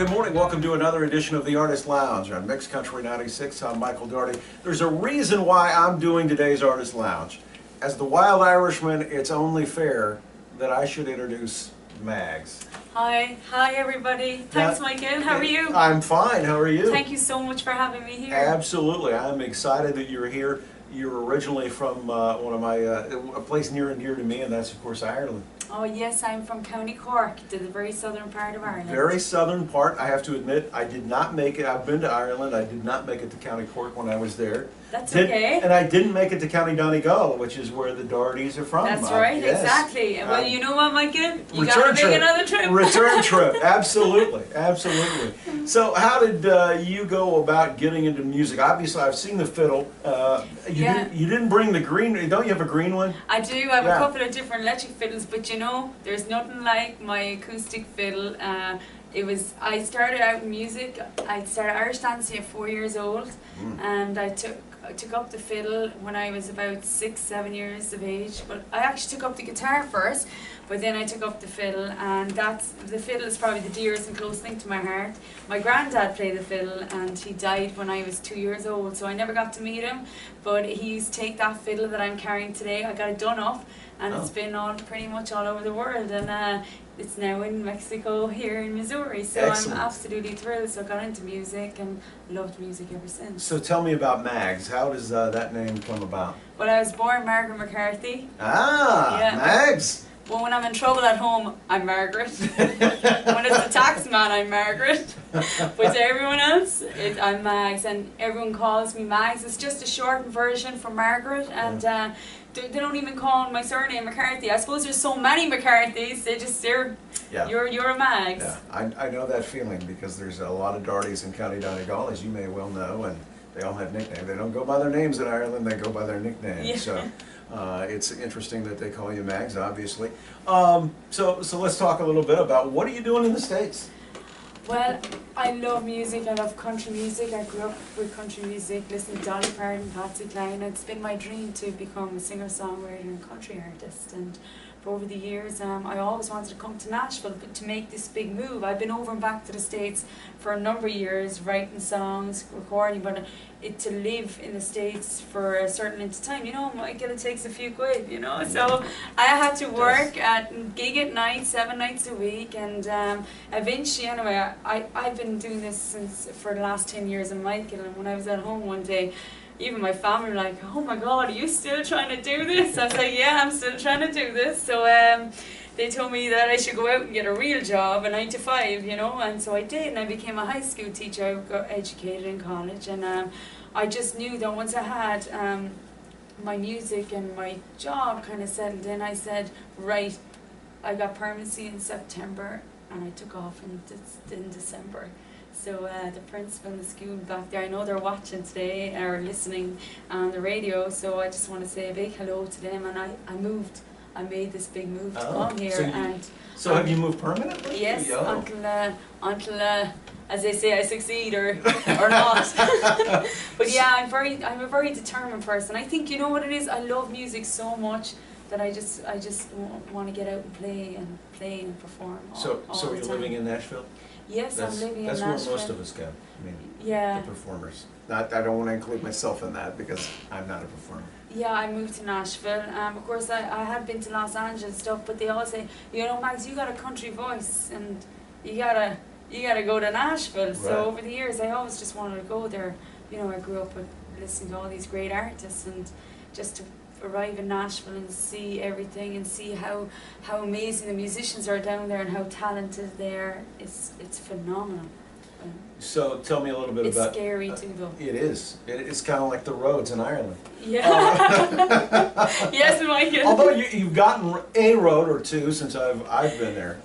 good morning. Welcome to another edition of the Artist Lounge on Mix Country 96. I'm Michael Doherty. There's a reason why I'm doing today's Artist Lounge. As the Wild Irishman, it's only fair that I should introduce MAGS. Hi everybody. Thanks, Michael. How are you? I'm fine. How are you? Thank you so much for having me here. Absolutely. I'm excited that you're here. You're originally from one of my a place near and dear to me, and that's of course Ireland. Oh yes, I'm from County Cork, the very southern part of Ireland. Very southern part. I have to admit, I did not make it. I've been to Ireland. I did not make it to County Cork when I was there. That's okay. And I didn't make it to County Donegal, which is where the Dohertys are from. That's right, yes. Exactly. Well, you know what, Michael? You Return gotta make another trip. Return trip, absolutely, absolutely. So, how did you go about getting into music? Obviously, I've seen the fiddle. You didn't bring the green. Don't you have a green one? I do. I have a couple of different electric fiddles, but you know, there's nothing like my acoustic fiddle. I started out in music. I started Irish dancing at 4 years old, and I took up the fiddle when I was about 6-7 years of age. But I actually took up the guitar first, but then I took up the fiddle, and the fiddle is probably the dearest and closest thing to my heart. My granddad played the fiddle, and he died when I was 2 years old, so I never got to meet him. But he used to take that fiddle that I'm carrying today. I got it done up, and it's been pretty much all over the world, and it's now in Mexico, here in Missouri. So Excellent. I'm absolutely thrilled. So I got into music and loved music ever since. So tell me about MAGS. How does that name come about? Well, I was born Margaret McCarthy. MAGS. Well, when I'm in trouble at home, I'm Margaret. When it's the tax man, I'm Margaret. But to everyone else, I'm Mags, and everyone calls me Mags. It's just a shortened version for Margaret, and they don't even call my surname McCarthy. I suppose there's so many McCarthys, you're a Mags. Yeah, I know that feeling because there's a lot of Dohertys in County Donegal, as you may well know, and they all have nicknames. They don't go by their names in Ireland, they go by their nicknames. Yeah. So it's interesting that they call you Mags, obviously. So let's talk a little bit about what are you doing in the States? Well, I love music. I love country music. I grew up with country music, listening to Dolly Parton, Patsy Cline. It's been my dream to become a singer-songwriter and country artist. And for over the years, I always wanted to come to Nashville to make this big move. I've been over and back to the States for a number of years, writing songs, recording, but to live in the States for a certain length of time, you know, Michael, it takes a few quid, you know. So I had to work gig at night, 7 nights a week, and eventually, anyway, I've been doing this for the last 10 years, and Michael, and when I was at home one day, even my family were like, oh my God, are you still trying to do this? I was like, yeah, I'm still trying to do this. So they told me that I should go out and get a real job, a 9 to 5, you know, and so I did, and I became a high school teacher. I got educated in college, and I just knew that once I had my music and my job kind of settled in, I said, right, I got permanency in September, and I took off in December. So the principal in the school back there, I know they're watching today or listening on the radio, so I just want to say a big hello to them. And I moved. I made this big move to come here. So have you moved permanently? Yes, until as they say, I succeed or not. But yeah, I'm a very determined person. I think, you know what it is, I love music so much that I just want to get out and play and perform all the time. So you're living in Nashville? Yes, I'm living in Nashville. That's where most of us go. I mean, the performers. I don't want to include myself in that because I'm not a performer. Yeah, I moved to Nashville. Of course, I had been to Los Angeles and stuff, but they all say, you know, Mags, you got a country voice, and you gotta go to Nashville. Right. So over the years, I always just wanted to go there. You know, I grew up with listening to all these great artists, and just to arrive in Nashville and see everything and see how amazing the musicians are down there and how talented they are, it's phenomenal. So tell me a little bit about... It's scary too, though. It is. It's kind of like the roads in Ireland. Yeah. Yes, Michael. Although you've gotten a road or two since I've been there.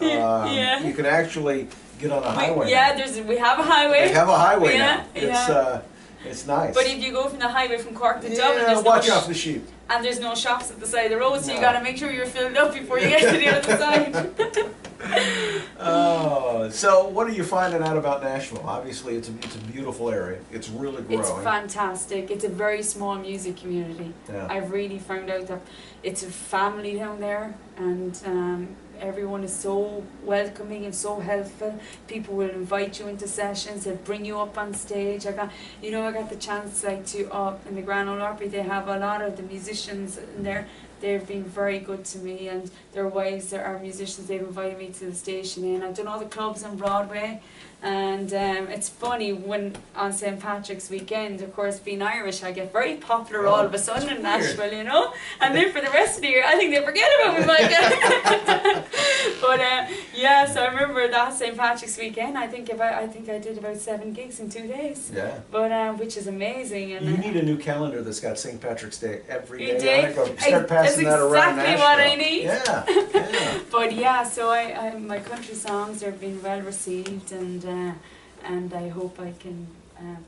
You can actually get on a highway. We have a highway. They have a highway now. Yeah. It's nice. But if you go from the highway from Cork to Dublin, there's watch out for the sheep. And there's no shops at the side of the road, so you got to make sure you're filled up before you get to the other side. So what are you finding out about Nashville? Obviously, it's a beautiful area. It's really growing. It's fantastic. It's a very small music community. Yeah. I've really found out that it's a family down there, and everyone is so welcoming and so helpful. People will invite you into sessions, they'll bring you up on stage. I got the chance like to in the Grand Ole Opry, they have a lot of the musicians in there. They've been very good to me, and their wives are musicians. They've invited me to the station, and I've done all the clubs on Broadway. And it's funny, when on St. Patrick's weekend, of course, being Irish, I get very popular all of a sudden in Nashville, you know. And then for the rest of the year, I think they forget about me, Mike. But yeah, so I remember that St. Patrick's weekend. I think I did about 7 gigs in 2 days. Yeah. But which is amazing. And you need a new calendar that's got St. Patrick's Day every day. You did? Start passing that around That's exactly Nashville. what I need. Yeah. Yeah. But yeah, so my country songs are being well received, and I hope I can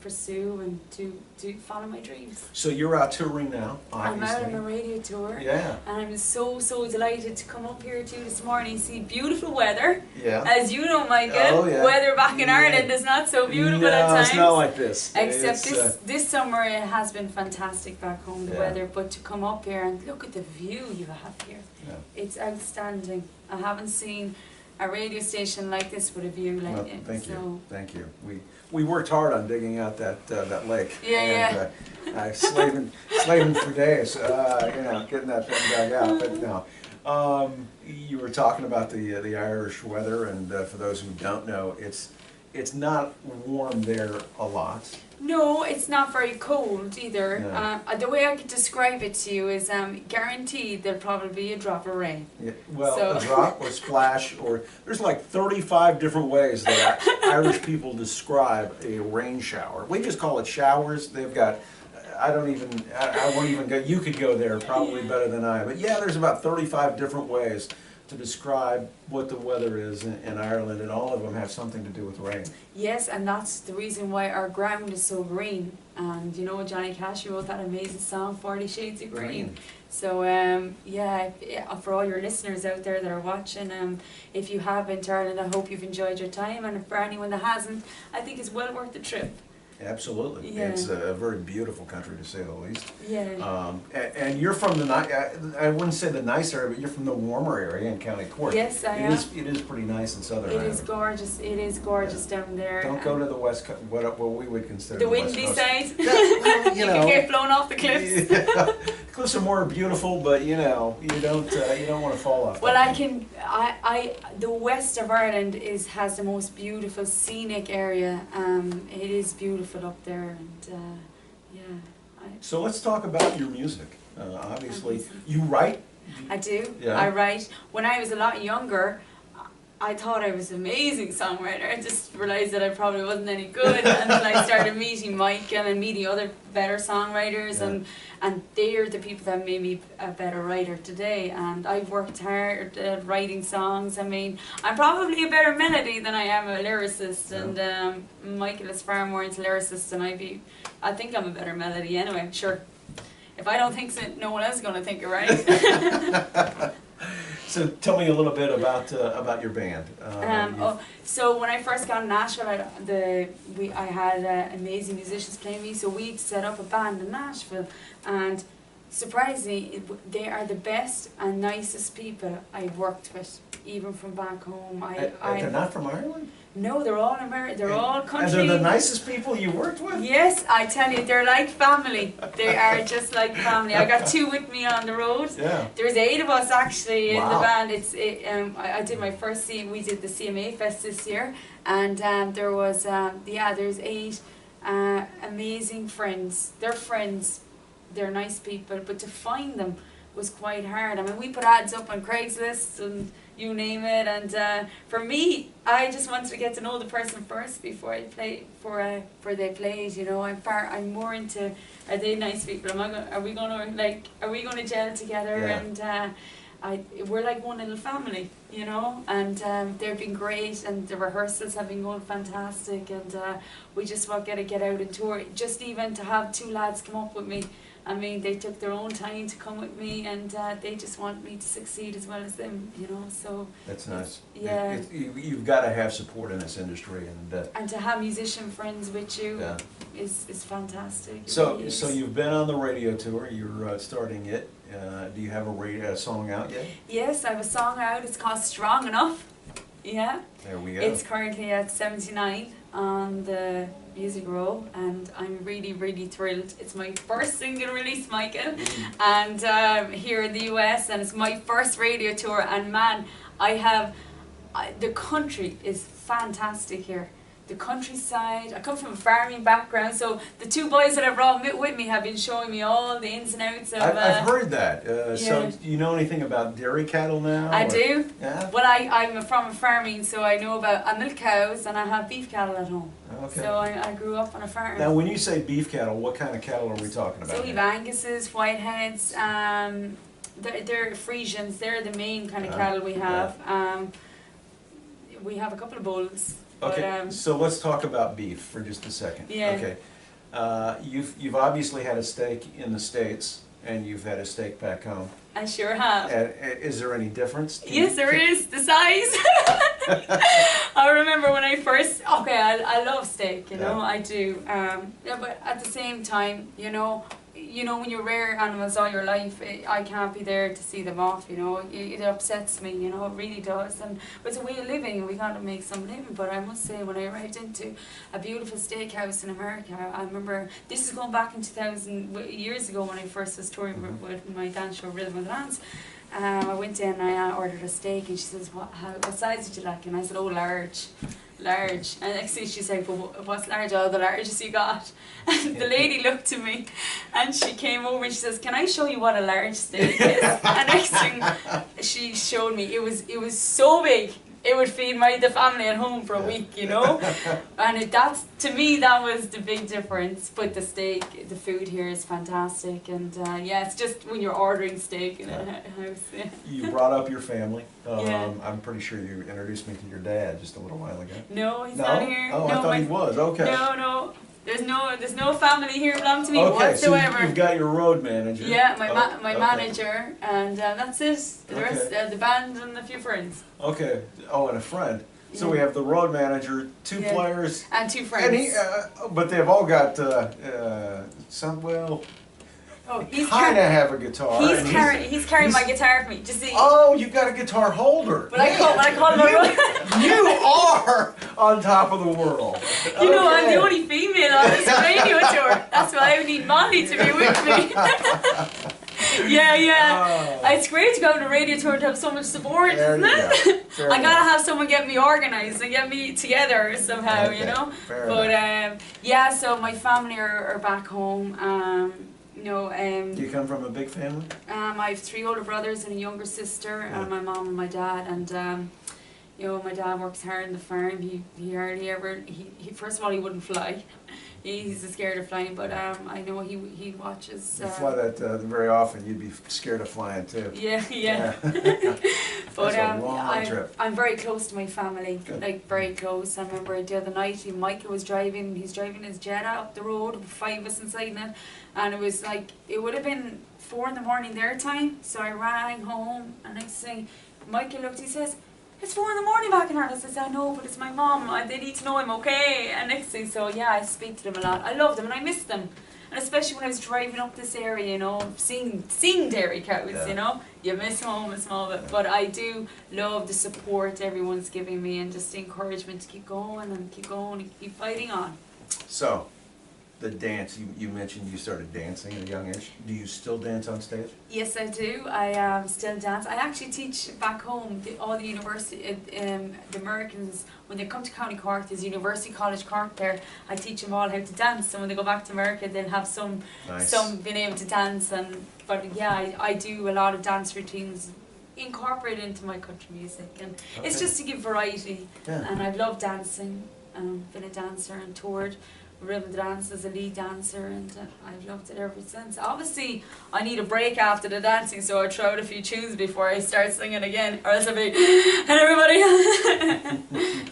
pursue and to follow my dreams. So you're out touring now, obviously. I'm out on a radio tour. Yeah. And I'm so delighted to come up here to you this morning, see beautiful weather. Yeah. As you know, Michael, Oh, yeah. weather back in Ireland is not so beautiful at No, times. it's not like this. Except It's, this summer it has been fantastic back home, the Yeah. weather, but to come up here and look at the view you have here. Yeah. It's outstanding. I haven't seen a radio station like this with a view like Well, it. thank so. you, thank you. We worked hard on digging out that lake. Yeah, and, slaving for days, getting that thing dug out. But no, you were talking about the Irish weather, and for those who don't know, it's not warm there a lot. No, it's not very cold either. No. The way I could describe it to you is guaranteed there'll probably be a drop of rain. Yeah, well, So- a drop or splash, or there's like 35 different ways that Irish people describe a rain shower. We just call it showers. They've got, I won't even go, you could go there probably better than I, but yeah, there's about 35 different ways to describe what the weather is in Ireland, and all of them have something to do with rain. Yes, and that's the reason why our ground is so green. And you know, Johnny Cash wrote that amazing song, 40 Shades of Green. So yeah, for all your listeners out there that are watching, if you have been to Ireland, I hope you've enjoyed your time. And for anyone that hasn't, I think it's well worth the trip. Absolutely. Yeah. It's a very beautiful country, to say the least. Yeah. And you're from the, I wouldn't say the nice area, but you're from the warmer area in County Cork. Yes, I am. It is pretty nice in Southern It Ireland. is gorgeous. It is gorgeous down there. Don't go to the west coast, what we would consider The West windy Coast. side. Yeah, well, You can get blown off the cliffs. Yeah. Cliffs are more beautiful, but you don't want to fall off. Well, the west of Ireland has the most beautiful scenic area. It is beautiful up there, and yeah. So let's talk about your music. Obviously, you write. I do. Yeah. I write. When I was a lot younger, I thought I was an amazing songwriter. I just realised that I probably wasn't any good until I started meeting Michael and meeting other better songwriters, Yeah. and they're the people that made me a better writer today. And I've worked hard at writing songs. I mean, I'm probably a better melody than I am a lyricist, Yeah. and Michael is far more into lyricist than I think I'm a better melody anyway, sure. If I don't think so, no one else is going to think it, right? So tell me a little bit about your band. So when I first got in Nashville, I had amazing musicians playing me. So we set up a band in Nashville, and surprisingly, they are the best and nicest people I've worked with, even from back home. They're not from Ireland? No, they're all American. They're all country. And they're the nicest people you worked with? Yes, I tell you, they're like family. They are just like family. I got 2 with me on the road. Yeah. There's 8 of us actually in the Wow. band. I did my first we did the CMA Fest this year, and there was there's 8 amazing friends. They're friends. They're nice people, but to find them was quite hard. I mean, we put ads up on Craigslist and you name it, and for me, I just wanted to get to know the person first before I play for they played. You know, I'm more into, are they nice people? Are we gonna gel together? Yeah. And we're like one little family, you know, and they've been great, and the rehearsals have been going fantastic, and we just want to get out and tour. Just even to have 2 lads come up with me, I mean, they took their own time to come with me, and they just want me to succeed as well as them, you know, so. That's nice. Yeah. You've got to have support in this industry, And to have musician friends with you yeah. is fantastic. It So really is. you've been on the radio tour. You're starting it. Do you have a song out yet? Yes, I have a song out. It's called Strong Enough. Yeah. There we go. It's currently at 79 on the music roll, and I'm really, really thrilled. It's my first single release, Michael, and here in the US, and it's my first radio tour. And man, the country is fantastic here. The countryside. I come from a farming background, so the two boys that I brought with me have been showing me all the ins and outs of. I've heard that. So, yeah. do you know anything about dairy cattle now? I do. Yeah. Well, I'm from a farming, so I know about. I milk cows and I have beef cattle at home. Okay. So I grew up on a farm. Now, when you say beef cattle, what kind of cattle are we talking about? So we've Angus's, Whiteheads. They're Frisians. They're the main kind of cattle we have. Yeah. We have a couple of bulls. Okay, But, so let's talk about beef for just a second. Yeah. Okay. You've obviously had a steak in the States, and you've had a steak back home. I sure have. Is there any difference? Yes, there is. The size. I remember when I first. Okay, I love steak. You know, Yeah. I do. Yeah, but at the same time, you know, when you rear animals all your life, I can't be there to see them off. You know, it upsets me. You know, it really does. And but it's a way of living. We got to make some living. But I must say, when I arrived into a beautiful steakhouse in America, I remember this is going back in 2000 years ago when I first was touring with my dance show Rhythm of the Dance. I went in and I ordered a steak, and she says, what size did you like? And I said, oh, large. Large. And next thing she's like, well, what's large? Oh, the largest you got. And the lady looked at me and she came over and she says, can I show you what a large steak is? And next thing she showed me, it was so big. It would feed the family at home for a week, you know. And to me that was the big difference. But the steak, the food here is fantastic, and yeah, it's just when you're ordering steak in a house. Yeah. You brought up your family. Yeah. I'm pretty sure you introduced me to your dad just a little while ago. No, he's not here. Oh, no, I thought he was. Okay. No. There's no family here belong to me Okay, whatsoever. so you've got your road manager. Yeah, my Okay. manager, and that's it. The Okay. rest, the band and a few friends. Okay. Oh, and a friend. So Yeah. we have the road manager, two Yeah. players, And two friends. and but they've all got some. Well, Oh, he's kind of have a guitar. and he's carrying my guitar for me. Just see. Oh, you've got a guitar holder. But I call him a road. You are on top of the world. You know, I'm Okay. the only female on this radio tour. That's why I need Molly to be with me. Yeah. Oh. It's great to go on a radio tour to have so much support, There isn't you it? go. Fair I enough. gotta have someone get me organised and get me together somehow, Okay, you know. fair But enough. yeah, so my family are back home. You know, Do you come from a big family? I have 3 older brothers and a younger sister, Yeah. and my mom and my dad. And you know, my dad works hard on the farm. He hardly ever. He first of all, he wouldn't fly. He's scared of flying, but I know he watches. You fly that very often, you'd be scared of flying too. Yeah. But That's a long trip. I'm very close to my family, Good. like very close. I remember the other night, Michael was driving. He's driving his Jetta up the road, with 5 of us inside it, and it was like it would have been 4 in the morning their time. So I ran home, and next thing, Michael looked. He says, it's 4 in the morning back in Ireland. I says, I know, but it's my mum. They need to know I'm okay. And next thing, so yeah, I speak to them a lot. I love them and I miss them. And especially when I was driving up this area, you know, seeing dairy cows, Yeah. you know, you miss home a small bit. But I do love the support everyone's giving me and just the encouragement to keep going and keep fighting on. So, the dance, you mentioned you started dancing at a young age. Do you still dance on stage? Yes, I do. I still dance. I actually teach back home all the university, the Americans, when they come to County Cork, there's University College Cork there. I teach them all how to dance. So when they go back to America, they'll have some being able to dance. But yeah, I do a lot of dance routines incorporated into my country music, and it's just to give variety. Yeah. And I've loved dancing. Been a dancer and toured Rhythm Dance as a lead dancer, and I've loved it ever since. Obviously, I need a break after the dancing, so I throw out a few tunes before I start singing again, or else I'll be, hey everybody!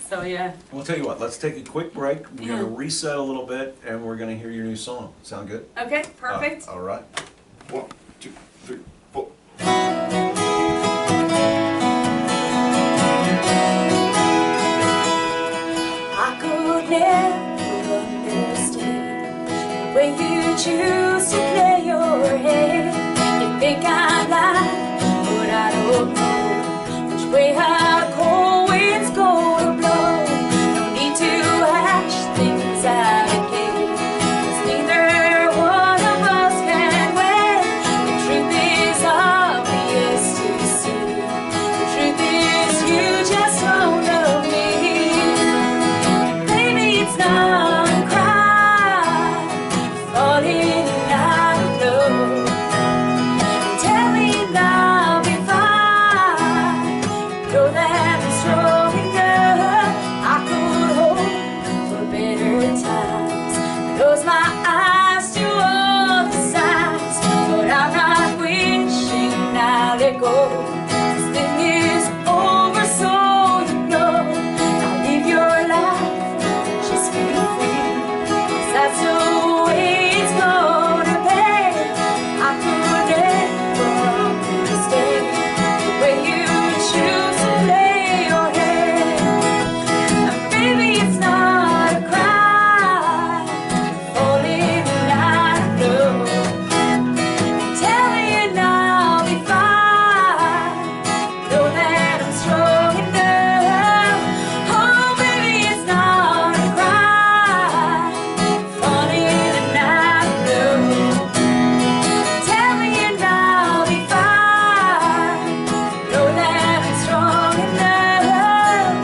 So yeah. We'll tell you what, let's take a quick break. We're Yeah. going to reset a little bit, and we're going to hear your new song. Sound good? Okay, perfect. All right. 1, 2, 3, 4. I could never understand the way you choose to play your head. You think I go. This thing is over, so you know. Now live your life, just be free. 'Cause that's the way it's gonna be. I could never stay the way you choose to lay your head. And baby, it's not a crime falling out of love. Tell me and I'll be fine. Know that I'm strong enough. Oh, baby, it's not a crime falling out of love. Tell me and I'll be fine. Know that I'm strong enough.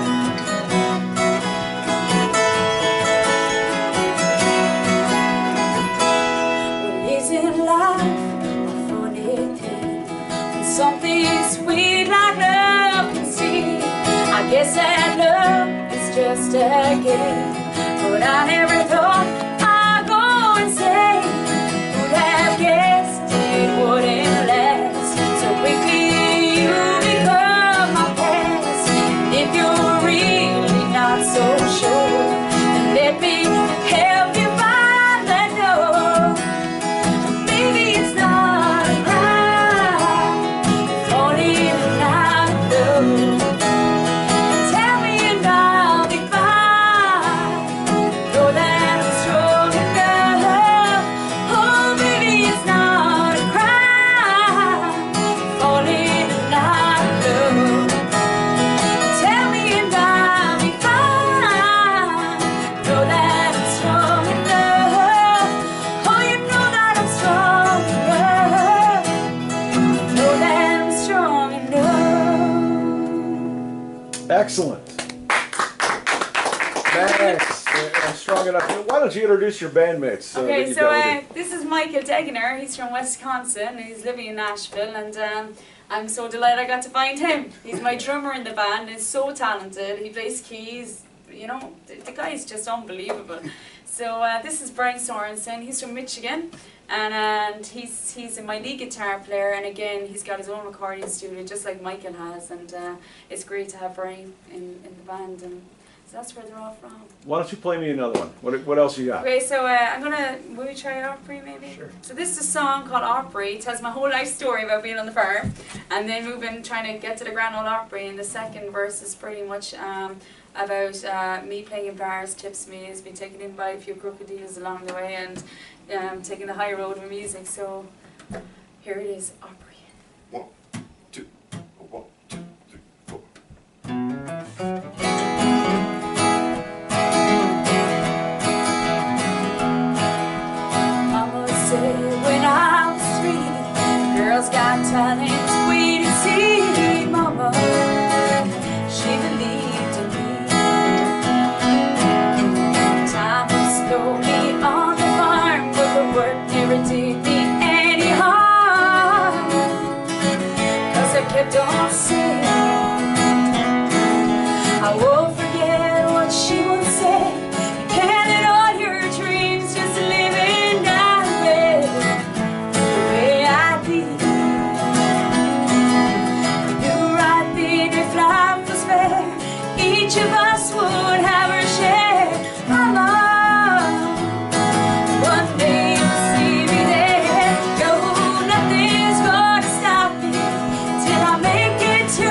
Well, isn't life a funny thing? When something sweet like love can see. I guess that love is just a game, but I never thought I'd go insane. Would have guessed it wouldn't last so quickly. You become my past. And if you're really not so sure, then let me help you find that door. Maybe it's not a crime falling out of love. Tell me and I'll be fine. Know that I'm strong enough. Oh, baby, it's not a crime falling out of love. Tell me and I'll be fine. Know that I'm strong enough. Oh, you know that I'm strong enough. Know that I'm strong enough. Excellent. Max, I'm strong enough. Why don't you introduce your bandmates? Okay, that you've so got with you? this is Michael Degener. He's from Wisconsin. He's living in Nashville, and I'm so delighted I got to find him. He's my drummer in the band. He's so talented. He plays keys. You know, the guy is just unbelievable. So this is Brian Sorensen. He's from Michigan, and he's a my lead guitar player. And again, he's got his own recording studio, just like Michael has. And it's great to have Brian in the band. And so that's where they're all from. Why don't you play me another one? What else you got? Okay, so will we try Opry maybe? Sure. So this is a song called Opry. It tells my whole life story about being on the farm, and then moving, trying to get to the Grand Ole Opry. And the second verse is pretty much about me playing in bars, tips me, has been taken in by a few crocodiles along the way, and taking the high road with music. So here it is, Opry. 1, 2, 1, 2, 3, 4. Mama said when I was 3, girls got talent, wait and see. Mama, she believed in me. Time was slowly on the farm, but the work never did me any harm. 'Cause I kept on saying, I won't forget what she once said. You can't let all your dreams just living that way, the way I did. You knew right then if life was fair, each of us would have our share. Mama, one day you'll see me there. No, nothing's gonna stop me till I make it to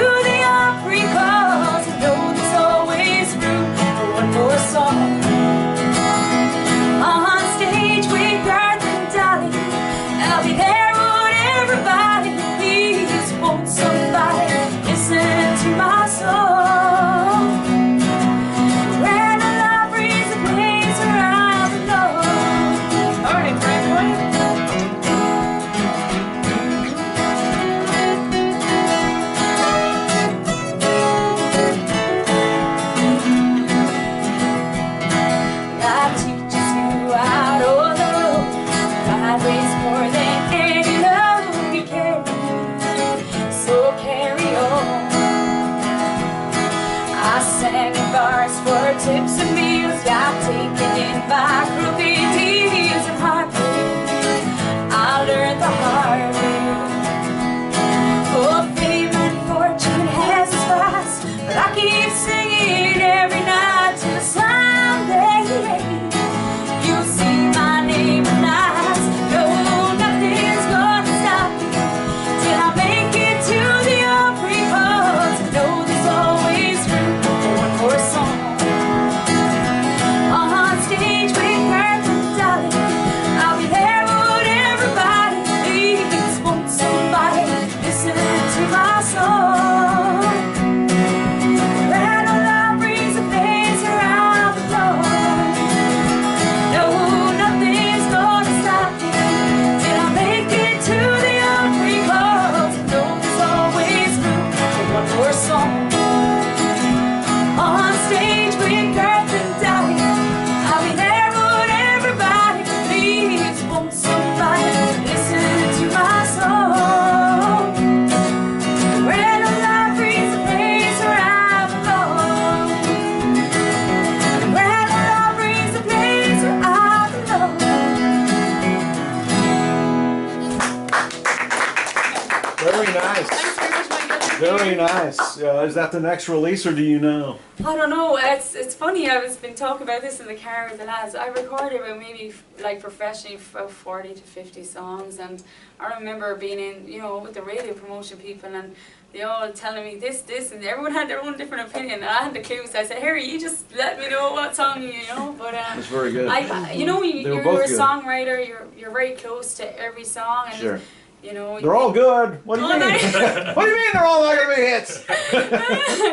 Very nice. Is that the next release, or do you know? I don't know. It's funny. I was been talking about this in the car with the lads. I recorded about maybe like professionally about 40 to 50 songs, and I remember being in, you know, with the radio promotion people, and they all telling me this, and everyone had their own different opinion. And I had the clue, so I said, "Harry, you just let me know what song you know." But That's very good. you know, They were you're both a good. songwriter. You're very close to every song, and Sure. you know. They're all good. What do you Oh, mean? What do you mean they're all not going to be hits?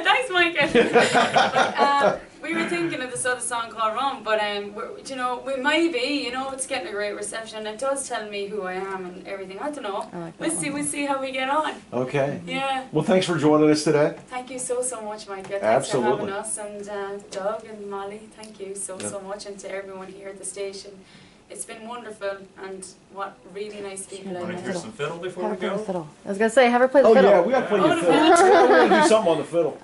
Thanks, Michael. But, we were thinking of this other song called Run, but you know, we might be. You know, it's getting a great reception. It does tell me who I am and everything. I don't know. I like that We'll one. see. We'll see how we get on. Okay. Yeah. Well, thanks for joining us today. Thank you so much, Michael. Thanks Absolutely. for having us, and Doug and Molly. Thank you so much, and to everyone here at the station. It's been wonderful, and what really nice people I Want to met. hear some fiddle before Have we her play the go? fiddle. I was gonna say, have her play the Oh fiddle. yeah, we got to play Oh, your the fiddle. fiddle. Yeah, we got to do something on the fiddle.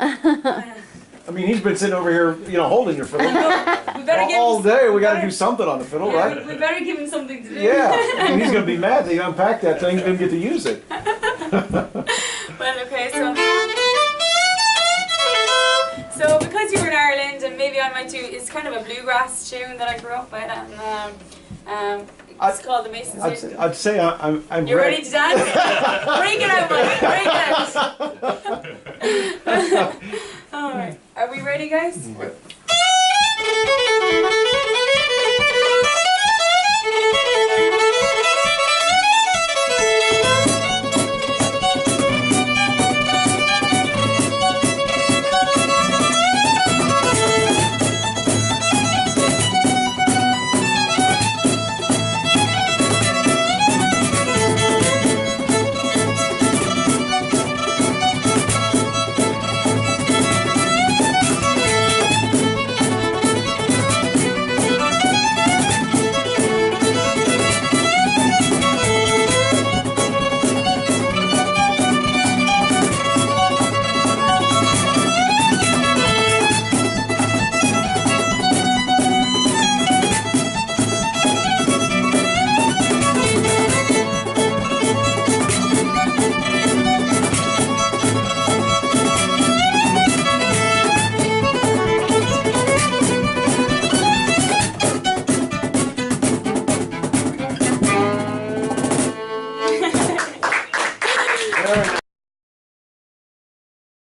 I mean, he's been sitting over here, you know, holding your fiddle We better give all him- day. We got to better- do something on the fiddle, yeah, right? we better give him something to do. Yeah, I mean, he's going to be mad that you unpacked that thing. He didn't get to use it. Well, okay, so because you were in Ireland, and maybe I might do, it's kind of a bluegrass tune that I grew up with, and it's called the Mason's Hymn. I'd say I'm You ready to dance? Break it out, buddy, break it out.